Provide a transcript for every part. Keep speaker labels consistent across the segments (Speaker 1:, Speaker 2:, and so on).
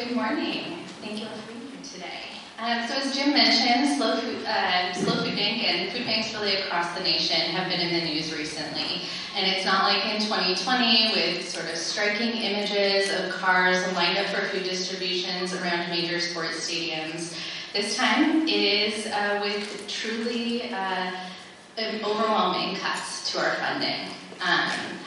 Speaker 1: Good morning. Thank you all for being here today. So as Jim mentioned, SLO Food Bank and food banks really across the nation have been in the news recently. And it's not like in 2020 with sort of striking images of cars lined up for food distributions around major sports stadiums. This time it is with truly overwhelming cuts to our funding.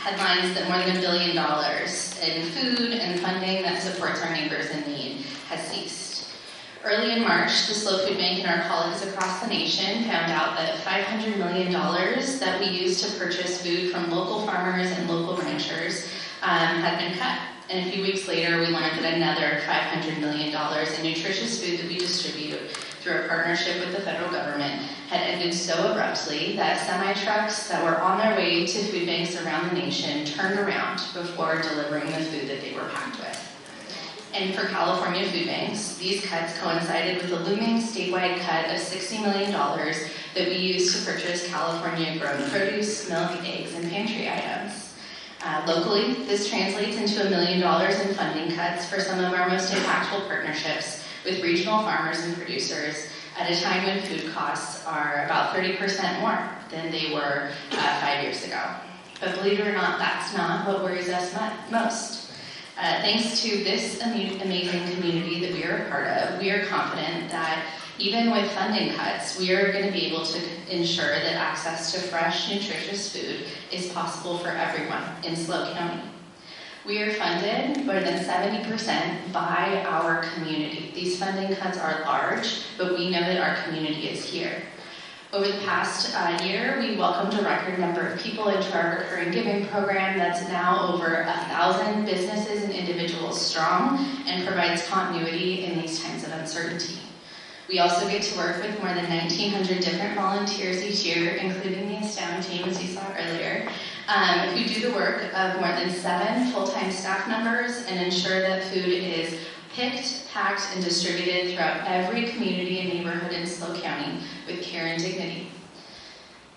Speaker 1: Headlines that more than $1 billion in food and funding that supports our neighbors in need has ceased. Early in March, the SLO Food Bank and our colleagues across the nation found out that $500 million that we use to purchase food from local farmers and local ranchers had been cut. And a few weeks later, we learned that another $500 million in nutritious food that we distribute through our partnership with the federal government had ended so abruptly that semi-trucks that were on their way to food banks around the nation turned around before delivering the food that they were packed with. And for California food banks, these cuts coincided with a looming statewide cut of $60 million that we use to purchase California-grown produce, milk, eggs, and pantry items. Locally, this translates into $1 million in funding cuts for some of our most impactful partnerships with regional farmers and producers at a time when food costs are about 30% more than they were 5 years ago. But believe it or not, that's not what worries us most. Thanks to this amazing community that we are a part of, we are confident that even with funding cuts, we are going to be able to ensure that access to fresh, nutritious food is possible for everyone in SLO County. We are funded more than 70% by our community. These funding cuts are large, but we know that our community is here. Over the past year, we welcomed a record number of people into our recurring giving program that's now over 1,000 businesses and individuals strong and provides continuity in these times of uncertainty. We also get to work with more than 1,900 different volunteers each year, including the Astound team, as you saw earlier, who do the work of more than 7 full-time staff members and ensure that food is picked, packed, and distributed throughout every community and neighborhood in SLO County with care and dignity.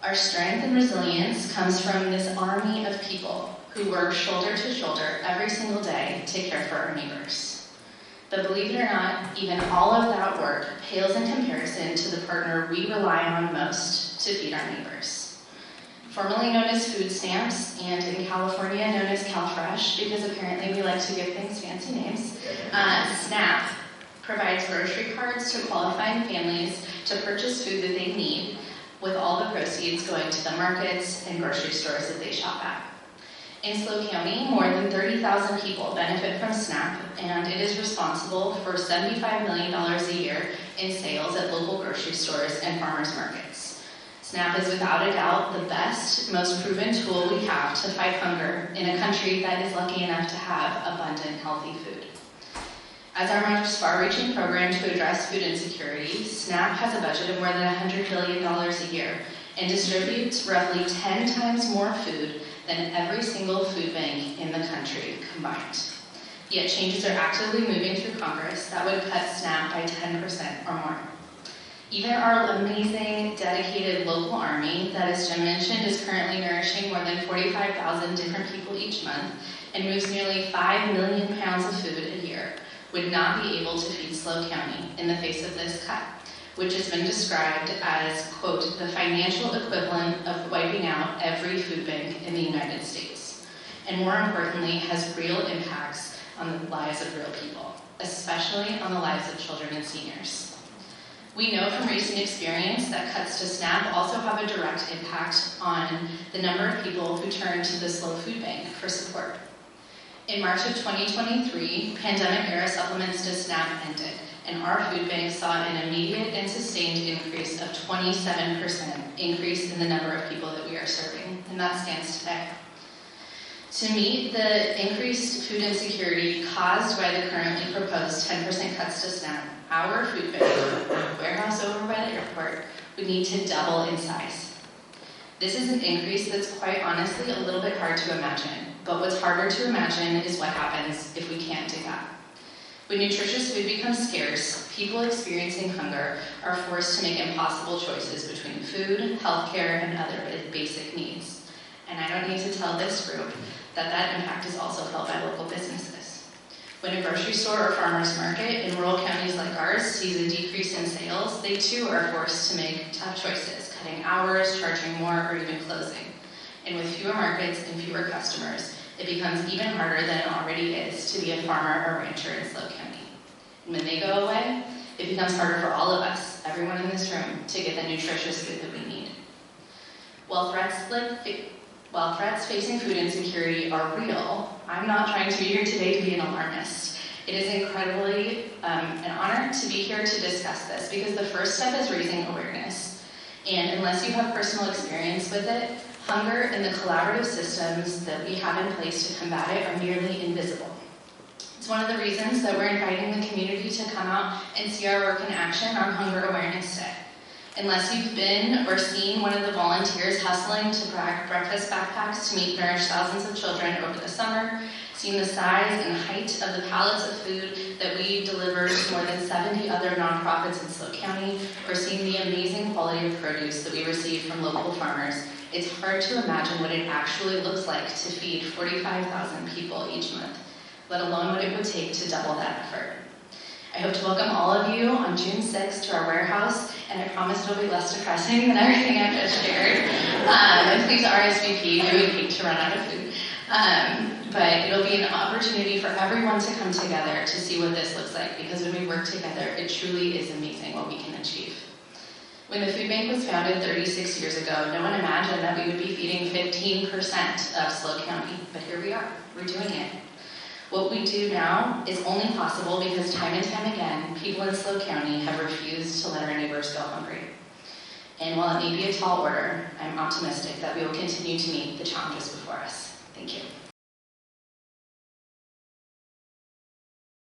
Speaker 1: Our strength and resilience comes from this army of people who work shoulder to shoulder every single day to care for our neighbors. But believe it or not, even all of that work pales in comparison to the partner we rely on most to feed our neighbors. Formerly known as food stamps, and in California known as CalFresh, because apparently we like to give things fancy names, SNAP provides grocery cards to qualifying families to purchase food that they need, with all the proceeds going to the markets and grocery stores that they shop at. In SLO County, more than 30,000 people benefit from SNAP, and it is responsible for $75 million a year in sales at local grocery stores and farmers markets. SNAP is without a doubt the best, most proven tool we have to fight hunger in a country that is lucky enough to have abundant, healthy food. As our most far-reaching program to address food insecurity, SNAP has a budget of more than $100 billion a year and distributes roughly 10 times more food than every single food bank in the country combined. Yet changes are actively moving through Congress that would cut SNAP by 10% or more. Even our amazing, dedicated local army that, as Jim mentioned, is currently nourishing more than 45,000 different people each month and moves nearly 5 million pounds of food a year, would not be able to feed SLO County in the face of this cut, which has been described as, quote, the financial equivalent of wiping out every food bank in the United States, and more importantly, has real impacts on the lives of real people, especially on the lives of children and seniors. We know from recent experience that cuts to SNAP also have a direct impact on the number of people who turn to the SLO Food Bank for support. In March of 2023, pandemic-era supplements to SNAP ended, and our food bank saw an immediate and sustained increase of 27% increase in the number of people that we are serving, and that stands today. To meet the increased food insecurity caused by the currently proposed 10% cuts to SNAP, our food bank, warehouse over by the airport, would need to double in size. This is an increase that's quite honestly a little bit hard to imagine, but what's harder to imagine is what happens if we can't do that. When nutritious food becomes scarce, people experiencing hunger are forced to make impossible choices between food, healthcare, and other basic needs. And I don't need to tell this group that that impact is also felt by local businesses. When a grocery store or farmer's market in rural counties like ours sees a decrease in sales, they too are forced to make tough choices, cutting hours, charging more, or even closing. And with fewer markets and fewer customers, it becomes even harder than it already is to be a farmer or rancher in SLO County. And when they go away, it becomes harder for all of us, everyone in this room, to get the nutritious food that we need. While threats facing food insecurity are real, I'm not trying to be here today to be an alarmist. It is incredibly an honor to be here to discuss this, because the first step is raising awareness. And unless you have personal experience with it, hunger and the collaborative systems that we have in place to combat it are nearly invisible. It's one of the reasons that we're inviting the community to come out and see our work in action on Hunger Awareness Day. Unless you've been or seen one of the volunteers hustling to pack breakfast backpacks to nourish thousands of children over the summer, seen the size and height of the pallets of food that we deliver to more than 70 other nonprofits in SLO County, or seen the amazing quality of produce that we receive from local farmers, it's hard to imagine what it actually looks like to feed 45,000 people each month, let alone what it would take to double that effort. I hope to welcome all of you on June 6th to our warehouse, and I promise it'll be less depressing than everything I've just shared. And please RSVP, we would hate to run out of food. But it'll be an opportunity for everyone to come together to see what this looks like, because when we work together, it truly is amazing what we can achieve. When the food bank was founded 36 years ago, no one imagined that we would be feeding 15% of SLO County, but here we are, we're doing it. What we do now is only possible because time and time again, people in SLO County have refused to let our neighbors go hungry. And while it may be a tall order, I'm optimistic that we will continue to meet the challenges before us. Thank you.